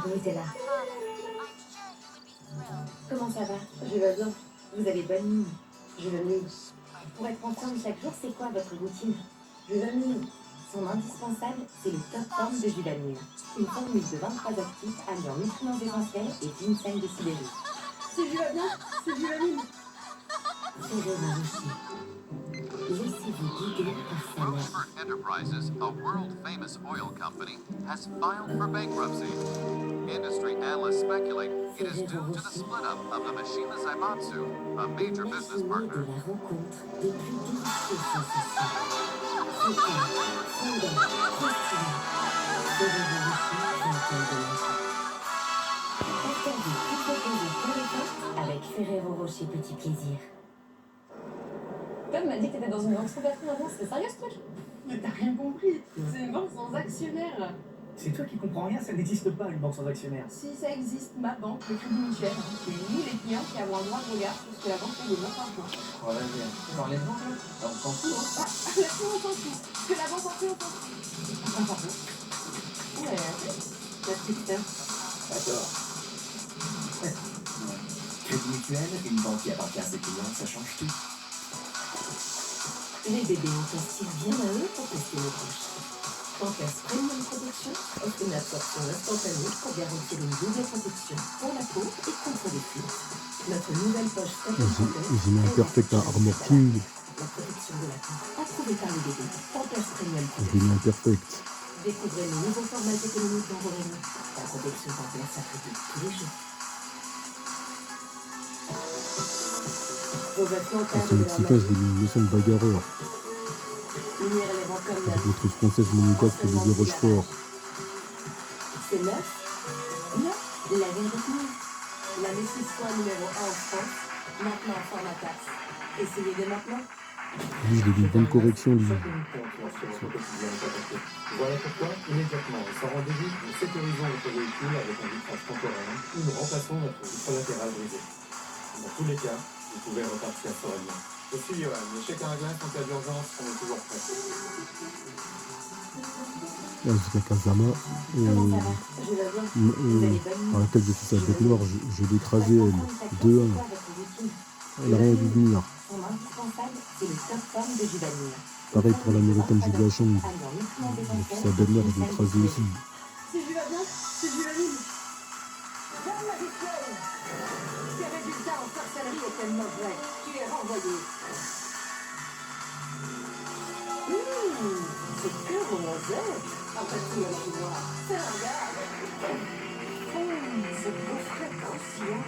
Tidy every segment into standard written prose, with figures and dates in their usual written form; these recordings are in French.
Bruxelles. Comment ça va? Je vais bien. Vous avez bonne mine. Je veux mieux. Pour être ensemble chaque jour, c'est quoi votre routine? Je veux mieux. Son indispensable, c'est le top form de Juvanil. Une formule de 23 actifs alliant nutriments essentiels et ginseng de Sibérie. C'est Juvanil. C'est Juvanil. Ferrero Rocher. Laissez-vous guider par sa mère. Kongsberg Enterprises, a world-famous oil company, has filed for bankruptcy. Industry analysts speculate it is due to the split-up of the Mishima Zaibatsu, a major business De partner. la rencontre des plus délicieuses sensations. Fondant, croustillant. Ferrero Rocher, fontaine de magie. Partagez toutes vos plaisirs pour le temps avec Ferrero Rocher Petit Plaisir. Tom m'a dit que t'étais dans une banque sans patron avant, c'est sérieux ce truc? Mais t'as rien compris. C'est une banque sans actionnaire. C'est toi qui comprends rien, ça n'existe pas une banque sans actionnaire. Si ça existe, ma banque, le Crédit Mutuel, c'est nous les clients qui avons un droit de regard sur ce que la banque fait de notre argent. Oh vas-y, tu parles de banque là? On s'en fout, hein. Là-dessus, on s'en fout. Ce que la banque en fait, on s'en fout. Ah, pardon. Ouais, la petite sœur. D'accord. Crédit Mutuel, une banque qui appartient à ses clients, ça change tout. Les bébés ont un style bien à eux pour tester nos couches. Pampers Premium Protection offre une absorption instantanée pour garantir une double protection pour la peau et contre les fuites. Notre nouvelle poche J'ai mis un perfect à Armor King. La protection de la peau, approuvée par les bébés. Pampers Premium J'ai mis Protection. un perfect. Découvrez nos nouveaux formats économiques dans vos rayons. La protection Pampers s'applique tous les jours. Vos vêtements À cadres son de la mexicain, je l'ai mis une leçon de bagarreur. lumière élevant comme Avec neuf. notre française monégasque Olivier Rochefort. C'est neuf? Non, la vérité. La Messi Soin numéro 1 en France, maintenant en format taxe. Essayez dès maintenant. Lui, je lui ai dit une bonne correction, lui. Voilà pourquoi, immédiatement, sans rendez-vous, nous sécurisons notre véhicule avec un vitrage temporaire ou nous remplaçons notre vitre latérale brisée. Dans tous les cas, vous pouvez repartir sereinement. Je suis Johan, les chèques à glace en cas d'urgence, on est toujours prêts. Là, jusqu'à Kazama. Comment ça va? Je vais bien. Vous avez bonne Par mine. laquelle je suis sa bête noire, je l'ai écrasé, elle. 2-1. Elle n'a rien vu venir. Son indispensable, c'est le top form de Juvanil. Pareil pour l'américaine Julia Chong. Alliant nutriments essentiels Sa bête noire, je l'ai et écrasé ginseng de aussi. C'est Juvanil. C'est Juvanil. Madame la Victoire, tes résultats en sorcellerie étaient mauvais. Tu es renvoyé. C'est que rosette. En fait, tu vas pouvoir. C'est un gars. Ce beau frais croustillant.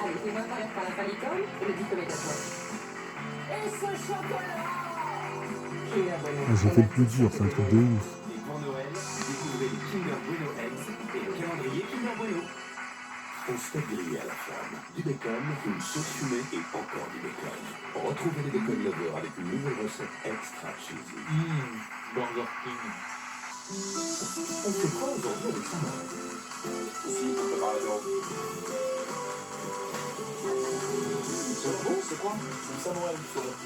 Allez, fais-moi paraître par la palicole et le diplôme est à toi. Et ce chocolat. Ah, j'ai fait le plus dur, c'est un truc de ouf. Et pour Noël, découvrez les Kinder Bueno Eggs et le calendrier Kinder Bueno. On steak grillé à la flamme, du bacon, une sauce fumée et encore du bacon. Retrouvez les bacon lovers avec une nouvelle recette extra cheesy. Burger King. On fait quoi aujourd'hui avec ça? Ici, on peut parler de C'est bon, c'est quoi? C'est le samouraï du forêt.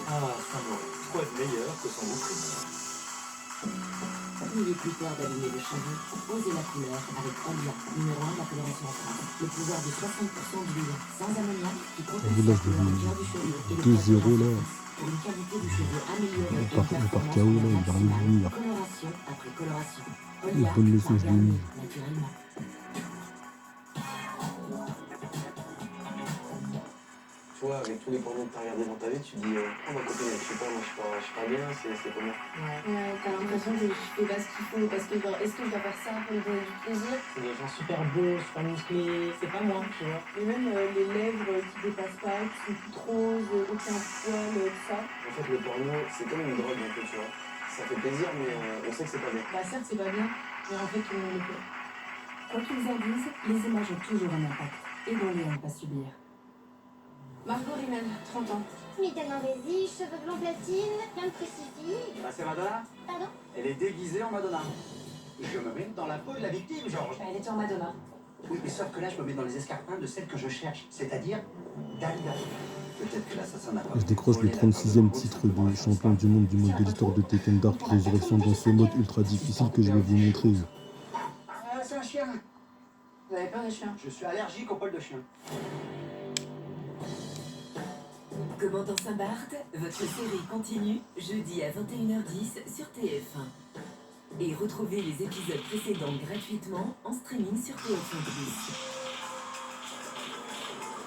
Ah, samouraï. Quoi de meilleur que son beau prix? N'ayez plus peur d'allumer le cheveu. Osez la couleur avec Olia, numéro 1 de la coloration en France. Le pouvoir de 60% d'huile sans ammoniac qui Ah, protège là, la je l'ai couleur vu. claire du cheveu et le 2-0 là. pour une qualité du cheveu améliorée et Par une KO performance là, il va rien venir. coloration après coloration. Une bonne leçon, je l'ai mis. Naturellement. Toi, avec tous les pornos que t'as regardés dans ta vie, tu dis, oh ma copine, je sais pas, moi je suis pas bien, c'est comment? Ouais, t'as l'impression que je fais pas ce qu'il faut parce que genre, est-ce que je dois faire ça pour me donner du plaisir? C'est des gens super beaux, super musclés, c'est pas moi, tu vois. Et même les lèvres qui dépassent pas, qui sont toutes roses, aucun poil, tout ça. En fait, le porno, c'est comme une drogue un peu, tu vois. Ça fait plaisir, mais on sait que c'est pas bien. Bah certes, c'est pas bien, mais en fait, tout le monde le fait. Quoi qu'ils en disent, les images ont toujours un impact. Aidons-les à ne pas subir. Margot Rimel, 30 ans. Mitaine en vésille, cheveux blonds platine, plein de précision. Bah, c'est Madonna. Pardon? Elle est déguisée en Madonna. Je me mets dans la peau de la victime, Georges. Elle était en Madonna. Oui, mais sauf que là, je me mets dans les escarpins de celle que je cherche, c'est-à-dire Dalida. Peut-être que l'assassin n'a pas... Je décroche le 36e titre de champion du monde de l'histoire de Tekken Dark Resurrection dans ce mode ultra difficile que je vais vous montrer. c'est un chien. Vous avez peur des chiens? Je suis allergique aux poils de chien. Commandant Saint-Barth, votre série continue jeudi à 21h10 sur TF1. Et retrouvez les épisodes précédents gratuitement en streaming sur TF1+.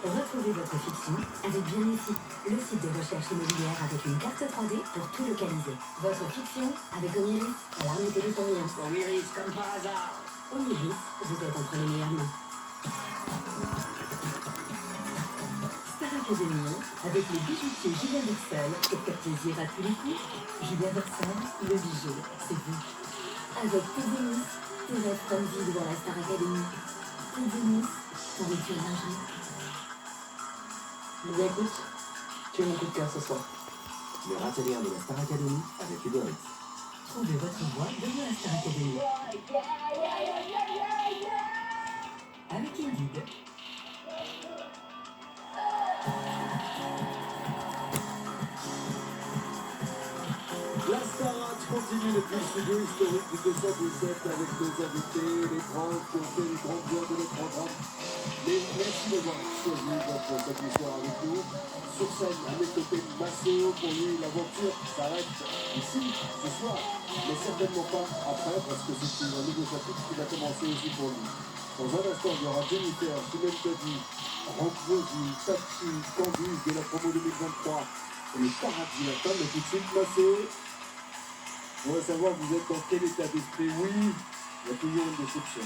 Retrouvez votre fiction avec Bien ici, le site de recherche immobilière avec une carte 3D pour tout localiser. Votre fiction avec Omiris, alarme téléphonique. Omiris, comme par hasard. Omiris, vous êtes entre les meilleures mains. Star Academy, avec les bijoutiers Julien Versel, pour faire plaisir à tous les coups. Julien Versel, le bijou, c'est vous. Avec Tézémis, tes rêves comme vie devant la Star Academy. Tézémis, ton rituel lingerie. Bien écoute, tu es mon coup de cœur ce soir. Le râtelier de la Star Academy avec Uber Eats. Trouvez votre voie devant la Star Academy. Avec Indeed. La Starac continue depuis le studio historique du 217 avec nos invités, les grands qui ont fait les grandes heures de notre programme. Mais merci d'avoir choisi votre cette soir avec nous. Sur scène, à mes côtés, Masso, pour lui, l'aventure s'arrête ici, ce soir. Mais certainement pas après, parce que c'est un nouveau chapitre qui va commencer aussi pour lui. Dans un instant, il y aura Jennifer, Semaine Tadi, Ramposi, Tachi, Candice de la promo 2023. Et les Starac du matin, mais tout de suite, Masso. On va savoir, vous êtes dans quel état d'esprit? Oui, il y a toujours une déception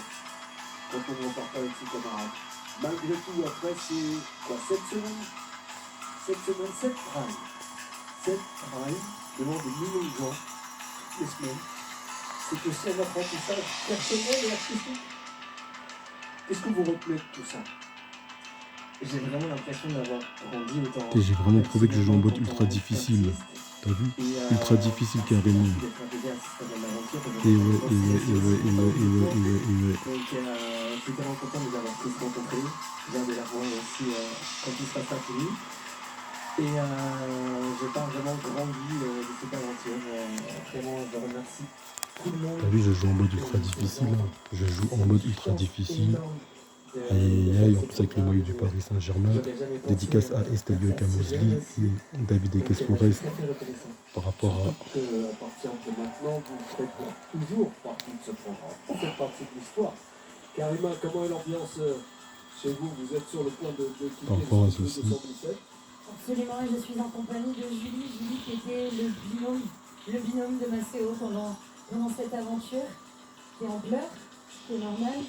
quand on ne repart pas avec ses camarades. Malgré tout, après, c'est quoi, 7 semaines? 7 semaines, 7 primes. 7 primes devant des millions de gens, toutes les semaines. C'est aussi un apprentissage personnel et artistique. Qu'est-ce que vous retenez de tout ça? J'ai vraiment l'impression d'avoir grandi autant. J'ai vraiment trouvé que je joue en mode ultra difficile. T'as vu? Ultra difficile carrément. Et ouais. Donc, j'étais vraiment content de les avoir tous rencontrés. Je viens de la voir aussi quand tout se passe à fini. Et j'ai pas vraiment grandi de cette aventure. Vraiment, je remercie tout le monde. T'as vu, je joue en mode ultra difficile. Hein. Je joue en mode ultra difficile. Aïe, en plus avec le maillot du Paris Saint-Germain. Dédicace à Estelio Camosli et David Ekes-Forest par rapport à... À partir de maintenant, vous faites toujours partie de ce programme. Vous faites partie de l'histoire. Karima, comment est l'ambiance chez vous? Vous êtes sur le point de quitter Par rapport à le studio ceci. 217. Absolument, et je suis en compagnie de Julie. Julie qui était le binôme de Maceo pendant cette aventure. T'es en pleurs, c'est normal.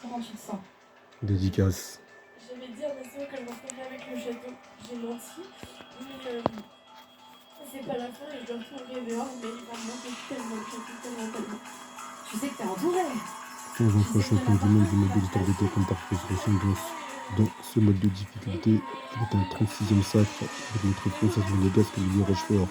Comment tu te sens? Dédicace. J'avais dit à Maceo qu'elle m'enfermerait avec le château. J'ai menti. Mais c'est pas la fin et je le retrouverai dehors. Mais il va me manquer tellement le château, tellement. Tu sais que t'es entourée. 15 fois champion du monde du mode de l'histoire d'été comme par ressemblance. Dans ce mode de difficulté, il est un 36e sacre avec notre française monégasque Lily Rochefort.